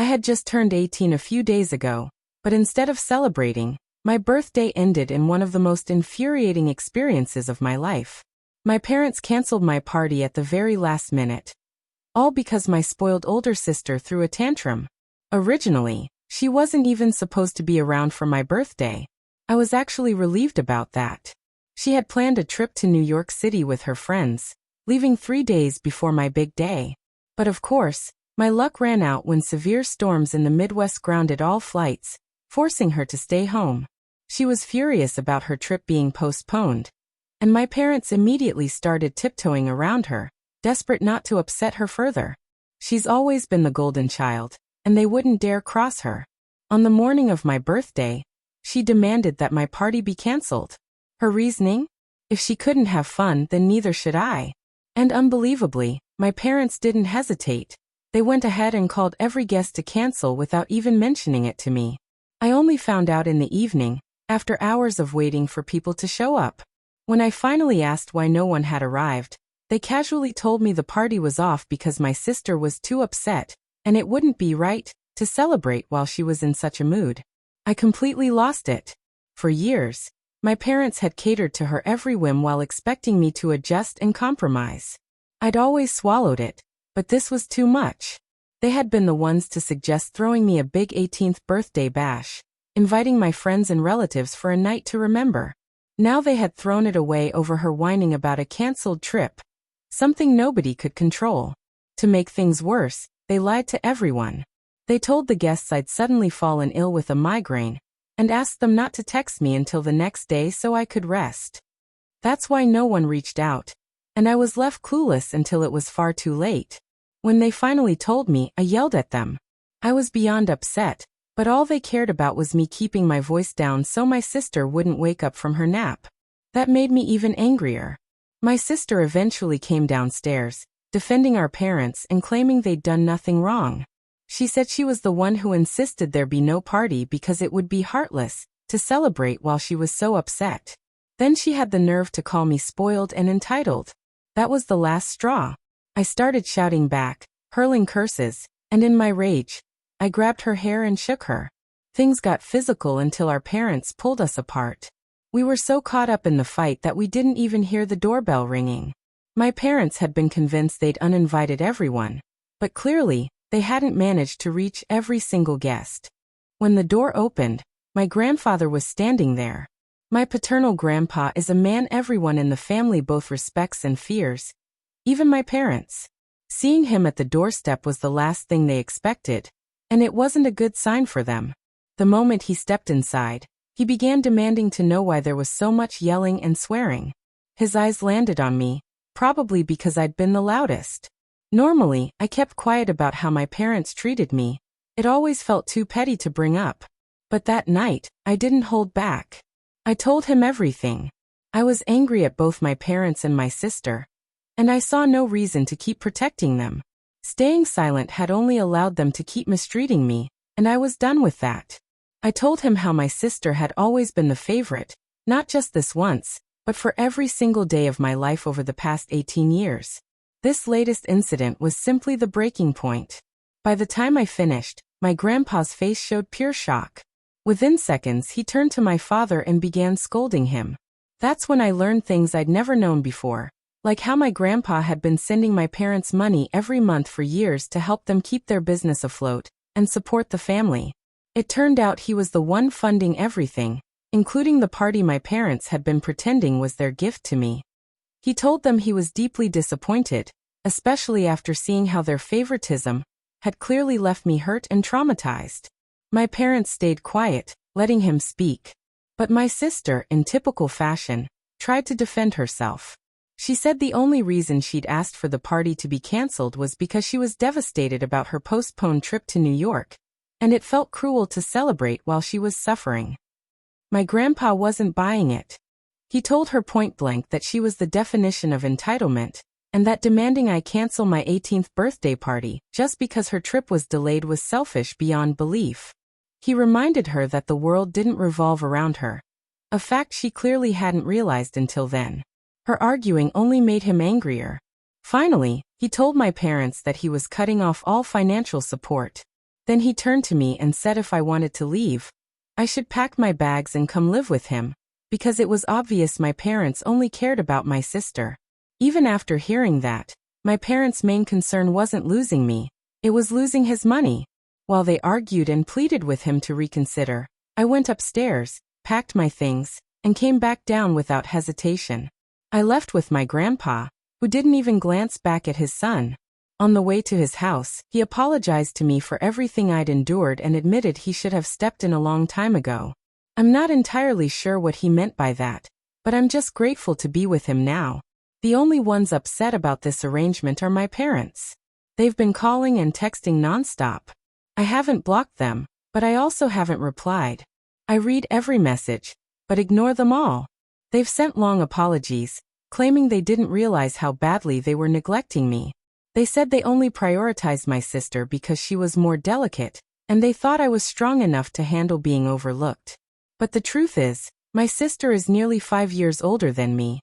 I had just turned 18 a few days ago, but instead of celebrating, my birthday ended in one of the most infuriating experiences of my life. My parents canceled my party at the very last minute. All because my spoiled older sister threw a tantrum. Originally, she wasn't even supposed to be around for my birthday. I was actually relieved about that. She had planned a trip to New York City with her friends, leaving 3 days before my big day. But of course, my luck ran out when severe storms in the Midwest grounded all flights, forcing her to stay home. She was furious about her trip being postponed, and my parents immediately started tiptoeing around her, desperate not to upset her further. She's always been the golden child, and they wouldn't dare cross her. On the morning of my birthday, she demanded that my party be canceled. Her reasoning? If she couldn't have fun, then neither should I. And unbelievably, my parents didn't hesitate. They went ahead and called every guest to cancel without even mentioning it to me. I only found out in the evening, after hours of waiting for people to show up. When I finally asked why no one had arrived, they casually told me the party was off because my sister was too upset, and it wouldn't be right to celebrate while she was in such a mood. I completely lost it. For years, my parents had catered to her every whim while expecting me to adjust and compromise. I'd always swallowed it, but this was too much. They had been the ones to suggest throwing me a big 18th birthday bash, inviting my friends and relatives for a night to remember. Now they had thrown it away over her whining about a canceled trip, something nobody could control. To make things worse, they lied to everyone. They told the guests I'd suddenly fallen ill with a migraine, and asked them not to text me until the next day so I could rest. That's why no one reached out, and I was left clueless until it was far too late. When they finally told me, I yelled at them. I was beyond upset, but all they cared about was me keeping my voice down so my sister wouldn't wake up from her nap. That made me even angrier. My sister eventually came downstairs, defending our parents and claiming they'd done nothing wrong. She said she was the one who insisted there be no party because it would be heartless to celebrate while she was so upset. Then she had the nerve to call me spoiled and entitled. That was the last straw. I started shouting back, hurling curses, and in my rage, I grabbed her hair and shook her. Things got physical until our parents pulled us apart. We were so caught up in the fight that we didn't even hear the doorbell ringing. My parents had been convinced they'd uninvited everyone, but clearly, they hadn't managed to reach every single guest. When the door opened, my grandfather was standing there. My paternal grandpa is a man everyone in the family both respects and fears, even my parents. Seeing him at the doorstep was the last thing they expected, and it wasn't a good sign for them. The moment he stepped inside, he began demanding to know why there was so much yelling and swearing. His eyes landed on me, probably because I'd been the loudest. Normally, I kept quiet about how my parents treated me. It always felt too petty to bring up. But that night, I didn't hold back. I told him everything. I was angry at both my parents and my sister, and I saw no reason to keep protecting them. Staying silent had only allowed them to keep mistreating me, and I was done with that. I told him how my sister had always been the favorite, not just this once, but for every single day of my life over the past 18 years. This latest incident was simply the breaking point. By the time I finished, my grandpa's face showed pure shock. Within seconds, he turned to my father and began scolding him. That's when I learned things I'd never known before, like how my grandpa had been sending my parents money every month for years to help them keep their business afloat and support the family. It turned out he was the one funding everything, including the party my parents had been pretending was their gift to me. He told them he was deeply disappointed, especially after seeing how their favoritism had clearly left me hurt and traumatized. My parents stayed quiet, letting him speak. But my sister, in typical fashion, tried to defend herself. She said the only reason she'd asked for the party to be canceled was because she was devastated about her postponed trip to New York, and it felt cruel to celebrate while she was suffering. My grandpa wasn't buying it. He told her point blank that she was the definition of entitlement, and that demanding I cancel my 18th birthday party just because her trip was delayed was selfish beyond belief. He reminded her that the world didn't revolve around her, a fact she clearly hadn't realized until then. Her arguing only made him angrier. Finally, he told my parents that he was cutting off all financial support. Then he turned to me and said if I wanted to leave, I should pack my bags and come live with him, because it was obvious my parents only cared about my sister. Even after hearing that, my parents' main concern wasn't losing me, it was losing his money. While they argued and pleaded with him to reconsider, I went upstairs, packed my things, and came back down without hesitation. I left with my grandpa, who didn't even glance back at his son. On the way to his house, he apologized to me for everything I'd endured and admitted he should have stepped in a long time ago. I'm not entirely sure what he meant by that, but I'm just grateful to be with him now. The only ones upset about this arrangement are my parents. They've been calling and texting nonstop. I haven't blocked them, but I also haven't replied. I read every message, but ignore them all. They've sent long apologies, claiming they didn't realize how badly they were neglecting me. They said they only prioritized my sister because she was more delicate, and they thought I was strong enough to handle being overlooked. But the truth is, my sister is nearly 5 years older than me.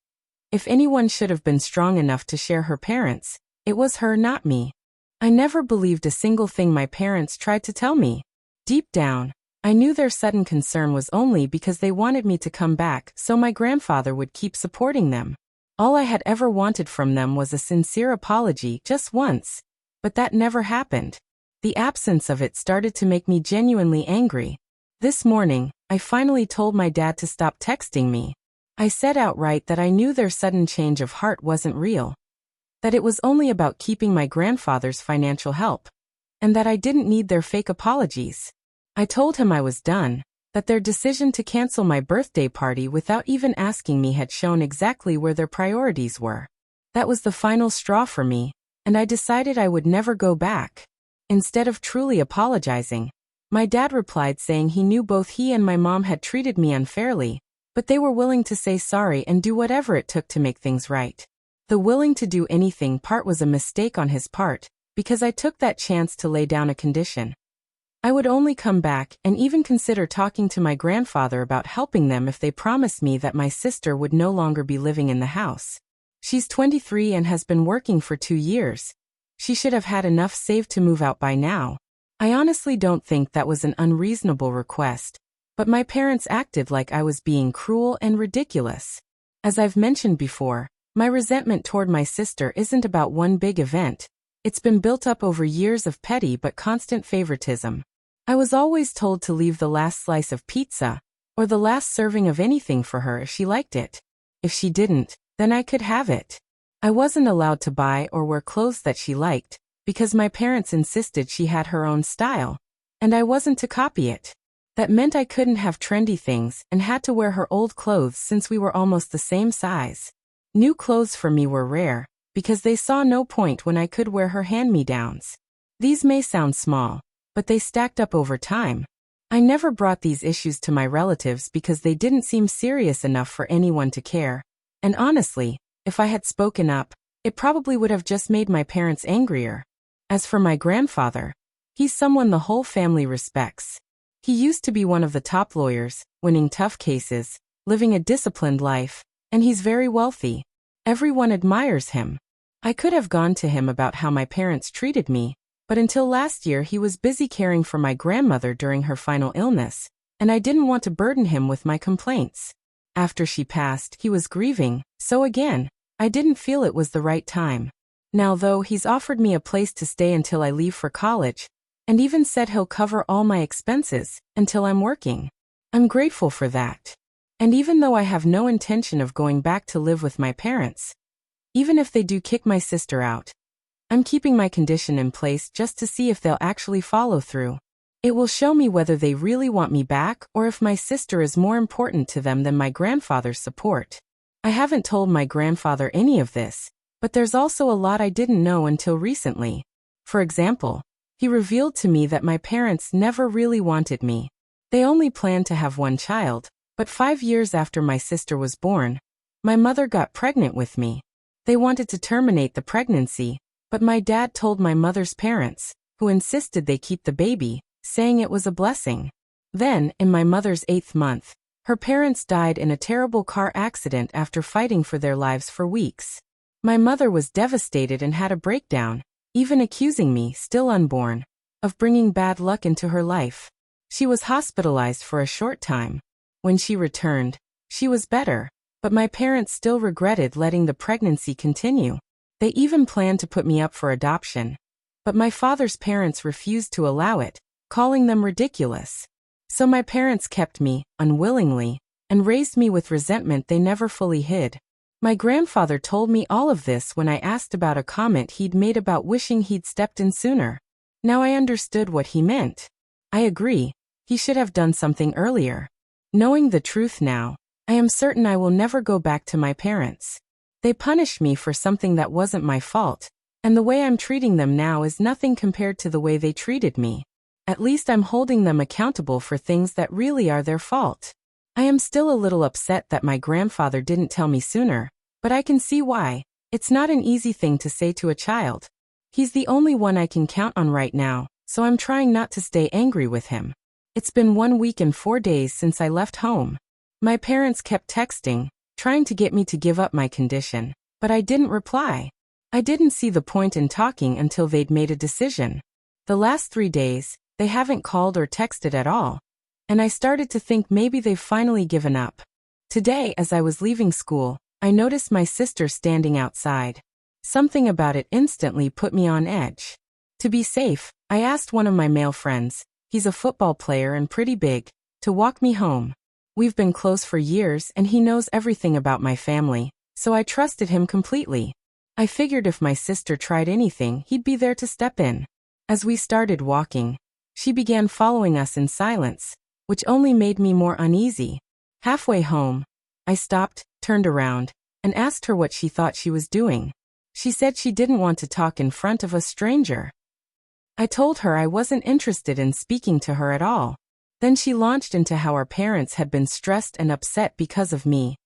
If anyone should have been strong enough to share her parents, it was her, not me. I never believed a single thing my parents tried to tell me. Deep down, I knew their sudden concern was only because they wanted me to come back so my grandfather would keep supporting them. All I had ever wanted from them was a sincere apology just once, but that never happened. The absence of it started to make me genuinely angry. This morning, I finally told my dad to stop texting me. I said outright that I knew their sudden change of heart wasn't real, that it was only about keeping my grandfather's financial help, and that I didn't need their fake apologies. I told him I was done, that their decision to cancel my birthday party without even asking me had shown exactly where their priorities were. That was the final straw for me, and I decided I would never go back. Instead of truly apologizing, my dad replied saying he knew both he and my mom had treated me unfairly, but they were willing to say sorry and do whatever it took to make things right. The willing to do anything part was a mistake on his part, because I took that chance to lay down a condition. I would only come back and even consider talking to my grandfather about helping them if they promised me that my sister would no longer be living in the house. She's 23 and has been working for 2 years. She should have had enough saved to move out by now. I honestly don't think that was an unreasonable request, but my parents acted like I was being cruel and ridiculous. As I've mentioned before, my resentment toward my sister isn't about one big event. It's been built up over years of petty but constant favoritism. I was always told to leave the last slice of pizza, or the last serving of anything for her if she liked it. If she didn't, then I could have it. I wasn't allowed to buy or wear clothes that she liked, because my parents insisted she had her own style, and I wasn't to copy it. That meant I couldn't have trendy things and had to wear her old clothes since we were almost the same size. New clothes for me were rare, because they saw no point when I could wear her hand-me-downs. These may sound small, but they stacked up over time. I never brought these issues to my relatives because they didn't seem serious enough for anyone to care. And honestly, if I had spoken up, it probably would have just made my parents angrier. As for my grandfather, he's someone the whole family respects. He used to be one of the top lawyers, winning tough cases, living a disciplined life, and he's very wealthy. Everyone admires him. I could have gone to him about how my parents treated me, but until last year he was busy caring for my grandmother during her final illness, and I didn't want to burden him with my complaints. After she passed, he was grieving, so again, I didn't feel it was the right time. Now though, he's offered me a place to stay until I leave for college, and even said he'll cover all my expenses until I'm working. I'm grateful for that. And even though I have no intention of going back to live with my parents, even if they do kick my sister out, I'm keeping my condition in place just to see if they'll actually follow through. It will show me whether they really want me back or if my sister is more important to them than my grandfather's support. I haven't told my grandfather any of this, but there's also a lot I didn't know until recently. For example, he revealed to me that my parents never really wanted me. They only planned to have one child, but 5 years after my sister was born, my mother got pregnant with me. They wanted to terminate the pregnancy, but my dad told my mother's parents, who insisted they keep the baby, saying it was a blessing. Then, in my mother's 8th month, her parents died in a terrible car accident after fighting for their lives for weeks. My mother was devastated and had a breakdown, even accusing me, still unborn, of bringing bad luck into her life. She was hospitalized for a short time. When she returned, she was better, but my parents still regretted letting the pregnancy continue. They even planned to put me up for adoption. But my father's parents refused to allow it, calling them ridiculous. So my parents kept me, unwillingly, and raised me with resentment they never fully hid. My grandfather told me all of this when I asked about a comment he'd made about wishing he'd stepped in sooner. Now I understood what he meant. I agree, he should have done something earlier. Knowing the truth now, I am certain I will never go back to my parents. They punished me for something that wasn't my fault, and the way I'm treating them now is nothing compared to the way they treated me. At least I'm holding them accountable for things that really are their fault. I am still a little upset that my grandfather didn't tell me sooner, but I can see why. It's not an easy thing to say to a child. He's the only one I can count on right now, so I'm trying not to stay angry with him. It's been 1 week and 4 days since I left home. My parents kept texting, trying to get me to give up my condition, but I didn't reply. I didn't see the point in talking until they'd made a decision. The last 3 days, they haven't called or texted at all, and I started to think maybe they've finally given up. Today, as I was leaving school, I noticed my sister standing outside. Something about it instantly put me on edge. To be safe, I asked one of my male friends, he's a football player and pretty big, to walk me home. We've been close for years and he knows everything about my family, so I trusted him completely. I figured if my sister tried anything, he'd be there to step in. As we started walking, she began following us in silence, which only made me more uneasy. Halfway home, I stopped, turned around, and asked her what she thought she was doing. She said she didn't want to talk in front of a stranger. I told her I wasn't interested in speaking to her at all. Then she launched into how our parents had been stressed and upset because of me,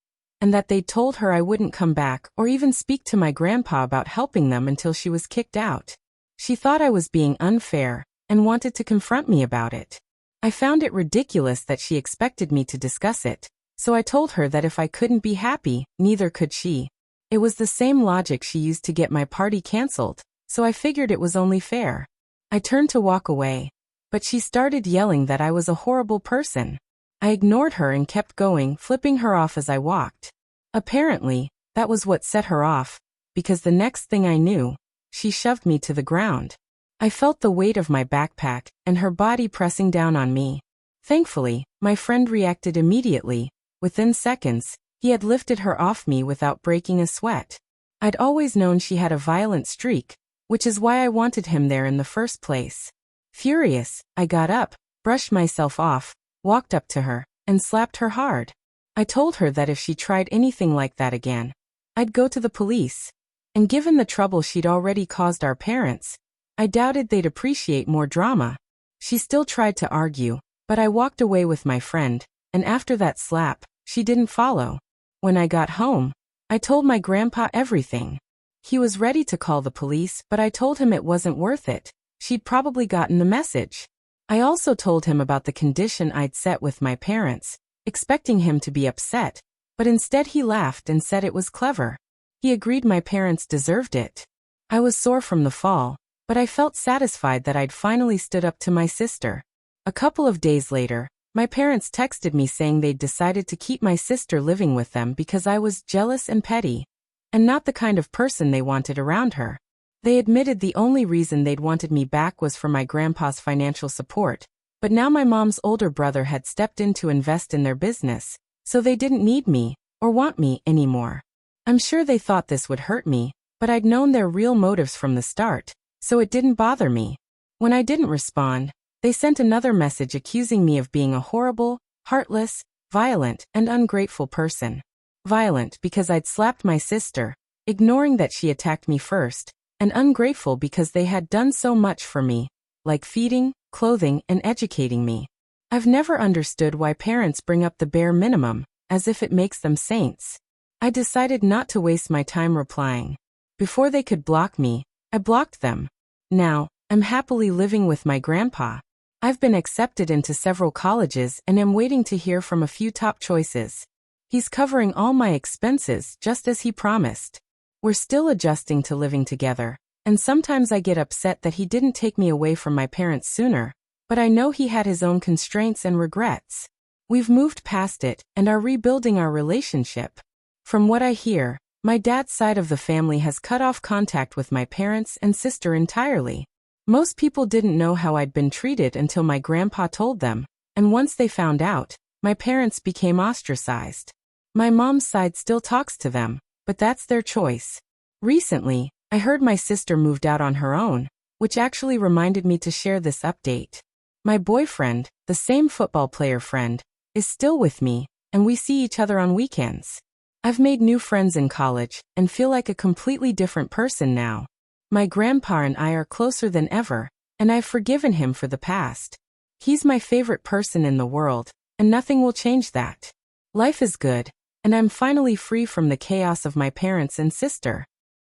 and that they'd told her I wouldn't come back or even speak to my grandpa about helping them until she was kicked out. She thought I was being unfair and wanted to confront me about it. I found it ridiculous that she expected me to discuss it, so I told her that if I couldn't be happy, neither could she. It was the same logic she used to get my party canceled, so I figured it was only fair. I turned to walk away, but she started yelling that I was a horrible person. I ignored her and kept going, flipping her off as I walked. Apparently, that was what set her off, because the next thing I knew, she shoved me to the ground. I felt the weight of my backpack and her body pressing down on me. Thankfully, my friend reacted immediately. Within seconds, he had lifted her off me without breaking a sweat. I'd always known she had a violent streak, which is why I wanted him there in the first place. Furious, I got up, brushed myself off, walked up to her, and slapped her hard. I told her that if she tried anything like that again, I'd go to the police. And given the trouble she'd already caused our parents, I doubted they'd appreciate more drama. She still tried to argue, but I walked away with my friend, and after that slap, she didn't follow. When I got home, I told my grandpa everything. He was ready to call the police, but I told him it wasn't worth it. She'd probably gotten the message. I also told him about the condition I'd set with my parents, expecting him to be upset, but instead he laughed and said it was clever. He agreed my parents deserved it. I was sore from the fall, but I felt satisfied that I'd finally stood up to my sister. A couple of days later, my parents texted me saying they'd decided to keep my sister living with them because I was jealous and petty, and not the kind of person they wanted around her. They admitted the only reason they'd wanted me back was for my grandpa's financial support, but now my mom's older brother had stepped in to invest in their business, so they didn't need me, or want me, anymore. I'm sure they thought this would hurt me, but I'd known their real motives from the start, so it didn't bother me. When I didn't respond, they sent another message accusing me of being a horrible, heartless, violent, and ungrateful person. Violent because I'd slapped my sister, ignoring that she attacked me first, and ungrateful because they had done so much for me, like feeding, clothing, and educating me. I've never understood why parents bring up the bare minimum, as if it makes them saints. I decided not to waste my time replying. Before they could block me, I blocked them. Now, I'm happily living with my grandpa. I've been accepted into several colleges and am waiting to hear from a few top choices. He's covering all my expenses just as he promised. We're still adjusting to living together, And sometimes I get upset that he didn't take me away from my parents sooner, but I know he had his own constraints and regrets. We've moved past it and are rebuilding our relationship. From what I hear, my dad's side of the family has cut off contact with my parents and sister entirely. Most people didn't know how I'd been treated until my grandpa told them, and once they found out, my parents became ostracized. My mom's side still talks to them, but that's their choice. Recently, I heard my sister moved out on her own, which actually reminded me to share this update. My boyfriend, the same football player friend, is still with me, and we see each other on weekends. I've made new friends in college and feel like a completely different person now. My grandpa and I are closer than ever, and I've forgiven him for the past. He's my favorite person in the world, and nothing will change that. Life is good, and I'm finally free from the chaos of my parents and sister.